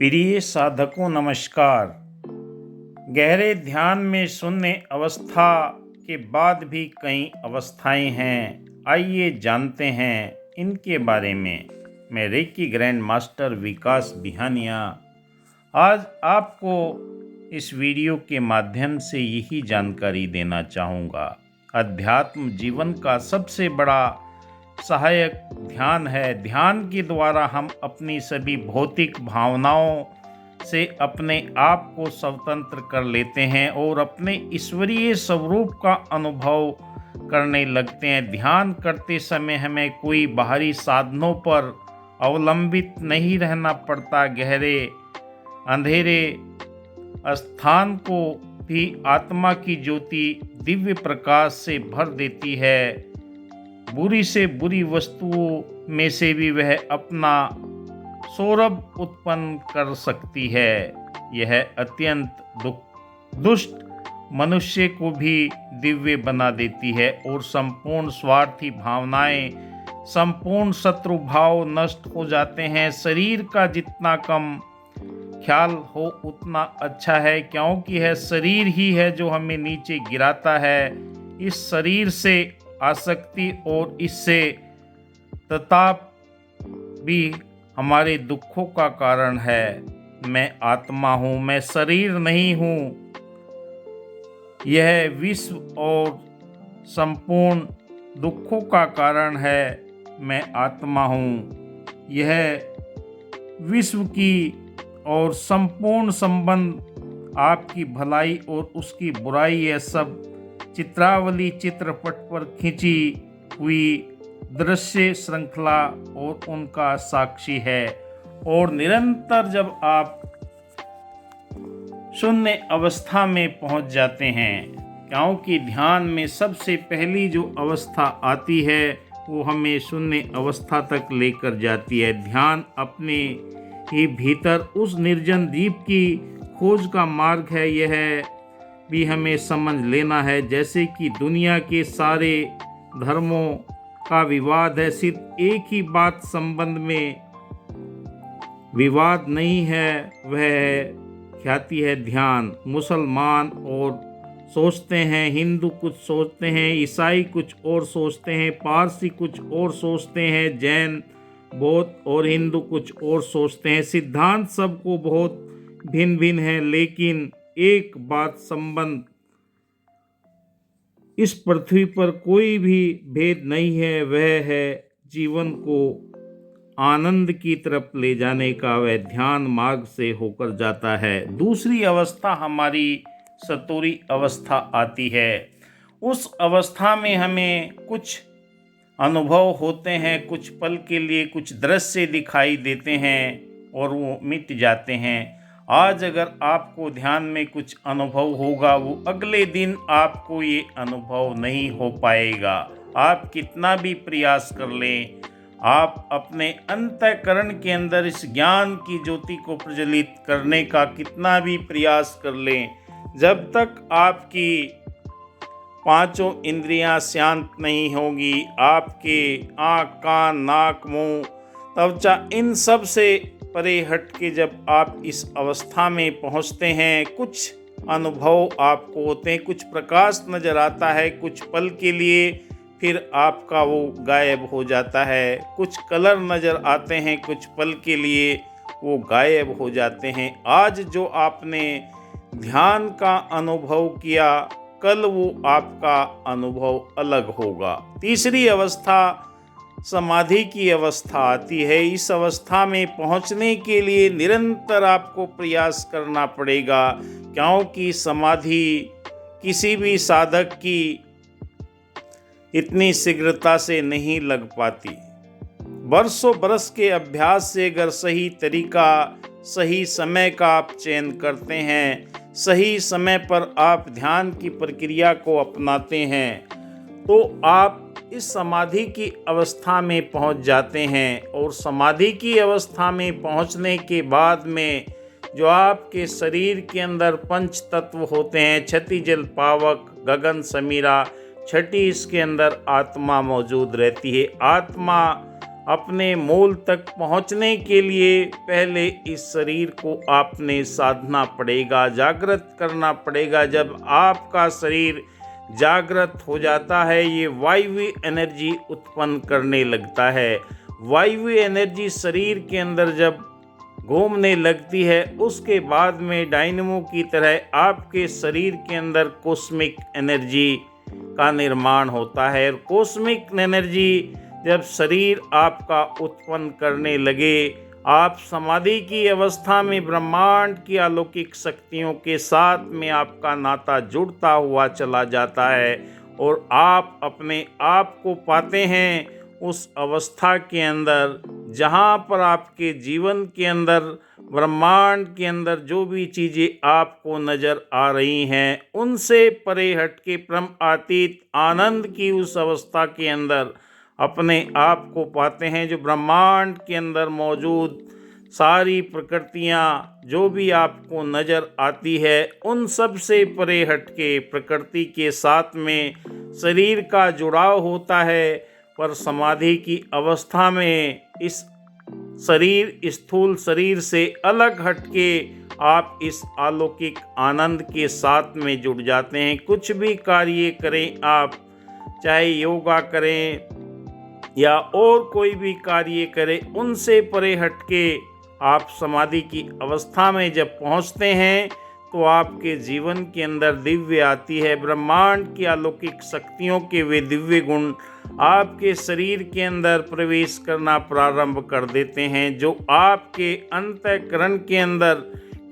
प्रिय साधकों नमस्कार। गहरे ध्यान में शून्य अवस्था के बाद भी कई अवस्थाएं हैं। आइए जानते हैं इनके बारे में। मैं रेकी ग्रैंड मास्टर विकास बिहानिया आज आपको इस वीडियो के माध्यम से यही जानकारी देना चाहूँगा। अध्यात्म जीवन का सबसे बड़ा सहायक ध्यान है। ध्यान के द्वारा हम अपनी सभी भौतिक भावनाओं से अपने आप को स्वतंत्र कर लेते हैं और अपने ईश्वरीय स्वरूप का अनुभव करने लगते हैं। ध्यान करते समय हमें कोई बाहरी साधनों पर अवलंबित नहीं रहना पड़ता। गहरे अंधेरे स्थान को भी आत्मा की ज्योति दिव्य प्रकाश से भर देती है। बुरी से बुरी वस्तुओं में से भी वह अपना सौरभ उत्पन्न कर सकती है। यह अत्यंत दुष्ट मनुष्य को भी दिव्य बना देती है और संपूर्ण स्वार्थी भावनाएं, संपूर्ण शत्रु भाव नष्ट हो जाते हैं। शरीर का जितना कम ख्याल हो उतना अच्छा है, क्योंकि यह शरीर ही है जो हमें नीचे गिराता है। इस शरीर से आसक्ति और इससे तताप भी हमारे दुखों का कारण है। मैं आत्मा हूँ, मैं शरीर नहीं हूँ। यह विश्व और संपूर्ण दुखों का कारण है। मैं आत्मा हूँ। यह विश्व की और संपूर्ण संबंध, आपकी भलाई और उसकी बुराई, यह सब चित्रावली चित्रपट पर खींची हुई दृश्य श्रृंखला और उनका साक्षी है। और निरंतर जब आप शून्य अवस्था में पहुंच जाते हैं, क्योंकि ध्यान में सबसे पहली जो अवस्था आती है वो हमें शून्य अवस्था तक लेकर जाती है। ध्यान अपने ही भीतर उस निर्जन द्वीप की खोज का मार्ग है। यह भी हमें समझ लेना है जैसे कि दुनिया के सारे धर्मों का विवाद है, सिर्फ एक ही बात संबंध में विवाद नहीं है, वह है ख्याति है ध्यान। मुसलमान और सोचते हैं, हिंदू कुछ सोचते हैं, ईसाई कुछ और सोचते हैं, पारसी कुछ और सोचते हैं, जैन बौद्ध और हिंदू कुछ और सोचते हैं। सिद्धांत सबको बहुत भिन्न भिन्न है, लेकिन एक बात संबंध इस पृथ्वी पर कोई भी भेद नहीं है, वह है जीवन को आनंद की तरफ ले जाने का। वह ध्यान मार्ग से होकर जाता है। दूसरी अवस्था हमारी सतोरी अवस्था आती है। उस अवस्था में हमें कुछ अनुभव होते हैं, कुछ पल के लिए कुछ दृश्य दिखाई देते हैं और वो मिट जाते हैं। आज अगर आपको ध्यान में कुछ अनुभव होगा, वो अगले दिन आपको ये अनुभव नहीं हो पाएगा। आप कितना भी प्रयास कर लें, आप अपने अंतःकरण के अंदर इस ज्ञान की ज्योति को प्रज्वलित करने का कितना भी प्रयास कर लें, जब तक आपकी पांचों इंद्रियां शांत नहीं होगी, आपके आँख, कान, नाक, मुंह, त्वचा, इन सब से परे हट के जब आप इस अवस्था में पहुंचते हैं, कुछ अनुभव आपको होते हैं, कुछ प्रकाश नज़र आता है कुछ पल के लिए, फिर आपका वो गायब हो जाता है। कुछ कलर नज़र आते हैं, कुछ पल के लिए वो गायब हो जाते हैं। आज जो आपने ध्यान का अनुभव किया, कल वो आपका अनुभव अलग होगा। तीसरी अवस्था समाधि की अवस्था आती है। इस अवस्था में पहुंचने के लिए निरंतर आपको प्रयास करना पड़ेगा, क्योंकि समाधि किसी भी साधक की इतनी शीघ्रता से नहीं लग पाती। बरसों बरस के अभ्यास से अगर सही तरीका, सही समय का आप चयन करते हैं, सही समय पर आप ध्यान की प्रक्रिया को अपनाते हैं, तो आप इस समाधि की अवस्था में पहुंच जाते हैं। और समाधि की अवस्था में पहुंचने के बाद में जो आपके शरीर के अंदर पंच तत्व होते हैं, क्षति, जल, पावक, गगन, समीरा, छठी, इसके अंदर आत्मा मौजूद रहती है। आत्मा अपने मूल तक पहुंचने के लिए पहले इस शरीर को आपने साधना पड़ेगा, जागृत करना पड़ेगा। जब आपका शरीर जागृत हो जाता है, ये वायवीय एनर्जी उत्पन्न करने लगता है। वायवीय एनर्जी शरीर के अंदर जब घूमने लगती है, उसके बाद में डायनेमो की तरह आपके शरीर के अंदर कॉस्मिक एनर्जी का निर्माण होता है। कॉस्मिक एनर्जी जब शरीर आपका उत्पन्न करने लगे, आप समाधि की अवस्था में ब्रह्मांड की अलौकिक शक्तियों के साथ में आपका नाता जुड़ता हुआ चला जाता है और आप अपने आप को पाते हैं उस अवस्था के अंदर जहाँ पर आपके जीवन के अंदर, ब्रह्मांड के अंदर जो भी चीज़ें आपको नज़र आ रही हैं, उनसे परे हट के परम अतीत आनंद की उस अवस्था के अंदर अपने आप को पाते हैं। जो ब्रह्मांड के अंदर मौजूद सारी प्रकृतियाँ जो भी आपको नज़र आती है, उन सब से परे हट के प्रकृति के साथ में शरीर का जुड़ाव होता है। पर समाधि की अवस्था में इस शरीर, स्थूल शरीर से अलग हटके आप इस अलौकिक आनंद के साथ में जुड़ जाते हैं। कुछ भी कार्य करें आप, चाहे योगा करें या और कोई भी कार्य करें, उनसे परे हटके आप समाधि की अवस्था में जब पहुंचते हैं तो आपके जीवन के अंदर दिव्य आती है। ब्रह्मांड की अलौकिक शक्तियों के वे दिव्य गुण आपके शरीर के अंदर प्रवेश करना प्रारंभ कर देते हैं, जो आपके अंतःकरण के अंदर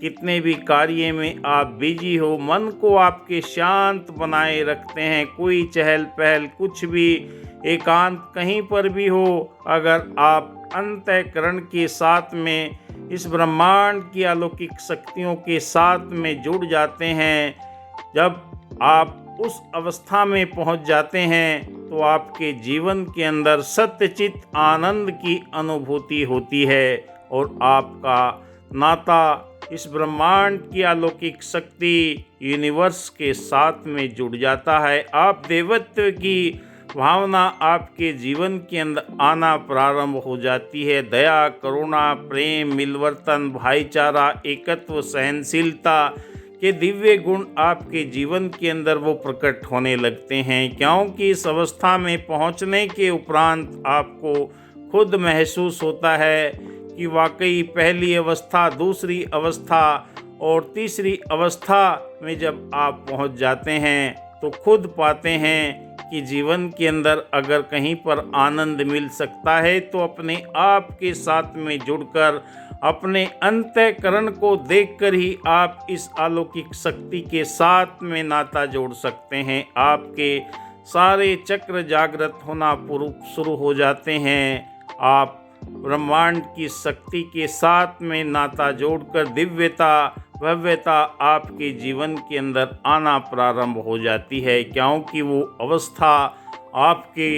कितने भी कार्य में आप बिजी हो, मन को आपके शांत बनाए रखते हैं। कोई चहल पहल, कुछ भी एकांत कहीं पर भी हो, अगर आप अंतःकरण के साथ में इस ब्रह्मांड की अलौकिक शक्तियों के साथ में जुड़ जाते हैं, जब आप उस अवस्था में पहुंच जाते हैं तो आपके जीवन के अंदर सत्यचित आनंद की अनुभूति होती है और आपका नाता इस ब्रह्मांड की अलौकिक शक्ति यूनिवर्स के साथ में जुड़ जाता है। आप देवत्व की भावना आपके जीवन के अंदर आना प्रारंभ हो जाती है। दया, करुणा, प्रेम, मिलवर्तन, भाईचारा, एकत्व, सहनशीलता के दिव्य गुण आपके जीवन के अंदर वो प्रकट होने लगते हैं, क्योंकि इस अवस्था में पहुंचने के उपरांत आपको खुद महसूस होता है कि वाकई पहली अवस्था, दूसरी अवस्था और तीसरी अवस्था में जब आप पहुंच जाते हैं तो खुद पाते हैं कि जीवन के अंदर अगर कहीं पर आनंद मिल सकता है तो अपने आप के साथ में जुड़कर अपने अंतःकरण को देखकर ही आप इस अलौकिक शक्ति के साथ में नाता जोड़ सकते हैं। आपके सारे चक्र जागृत होना शुरू हो जाते हैं। आप ब्रह्मांड की शक्ति के साथ में नाता जोड़कर दिव्यता, भव्यता आपके जीवन के अंदर आना प्रारंभ हो जाती है, क्योंकि वो अवस्था आपके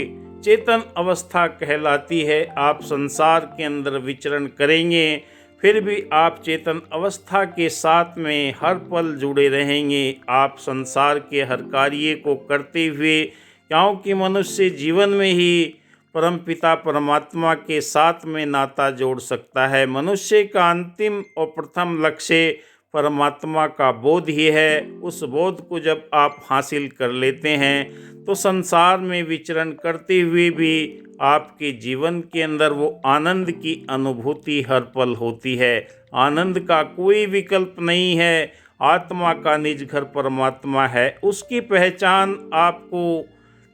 चेतन अवस्था कहलाती है। आप संसार के अंदर विचरण करेंगे, फिर भी आप चेतन अवस्था के साथ में हर पल जुड़े रहेंगे। आप संसार के हर कार्य को करते हुए, क्योंकि मनुष्य जीवन में ही परमपिता परमात्मा के साथ में नाता जोड़ सकता है। मनुष्य का अंतिम और प्रथम लक्ष्य परमात्मा का बोध ही है। उस बोध को जब आप हासिल कर लेते हैं तो संसार में विचरण करते हुए भी आपके जीवन के अंदर वो आनंद की अनुभूति हर पल होती है। आनंद का कोई विकल्प नहीं है। आत्मा का निज घर परमात्मा है। उसकी पहचान आपको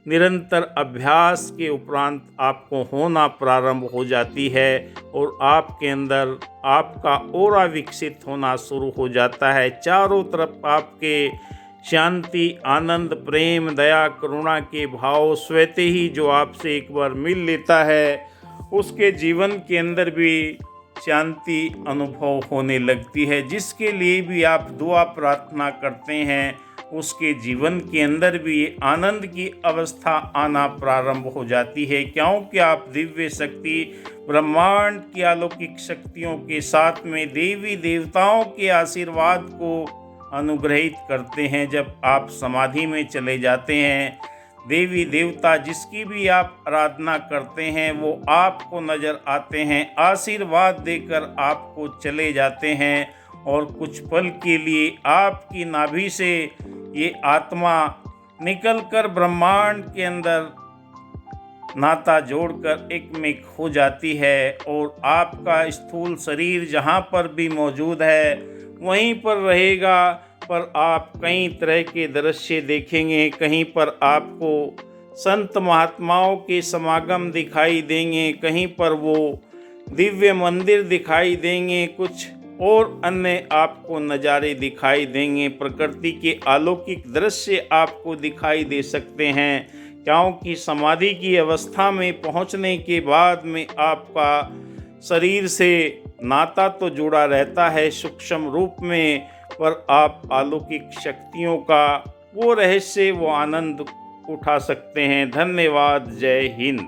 निरंतर अभ्यास के उपरांत आपको होना प्रारंभ हो जाती है और आपके अंदर आपका ऑरा विकसित होना शुरू हो जाता है। चारों तरफ आपके शांति, आनंद, प्रेम, दया, करुणा के भाव स्वतः ही जो आपसे एक बार मिल लेता है, उसके जीवन के अंदर भी शांति अनुभव होने लगती है। जिसके लिए भी आप दुआ प्रार्थना करते हैं, उसके जीवन के अंदर भी आनंद की अवस्था आना प्रारंभ हो जाती है, क्योंकि आप दिव्य शक्ति, ब्रह्मांड की अलौकिक शक्तियों के साथ में देवी देवताओं के आशीर्वाद को अनुग्रहित करते हैं। जब आप समाधि में चले जाते हैं देवी देवता जिसकी भी आप आराधना करते हैं वो आपको नज़र आते हैं, आशीर्वाद देकर आपको चले जाते हैं और कुछ पल के लिए आपकी नाभि से ये आत्मा निकलकर ब्रह्मांड के अंदर नाता जोड़कर एक में खो जाती है और आपका स्थूल शरीर जहाँ पर भी मौजूद है वहीं पर रहेगा। पर आप कई तरह के दृश्य देखेंगे, कहीं पर आपको संत महात्माओं के समागम दिखाई देंगे, कहीं पर वो दिव्य मंदिर दिखाई देंगे, कुछ और अन्य आपको नज़ारे दिखाई देंगे, प्रकृति के अलौकिक दृश्य आपको दिखाई दे सकते हैं। क्योंकि समाधि की अवस्था में पहुंचने के बाद में आपका शरीर से नाता तो जुड़ा रहता है सूक्ष्म रूप में, पर आप अलौकिक शक्तियों का वो रहस्य, वो आनंद उठा सकते हैं। धन्यवाद। जय हिंद।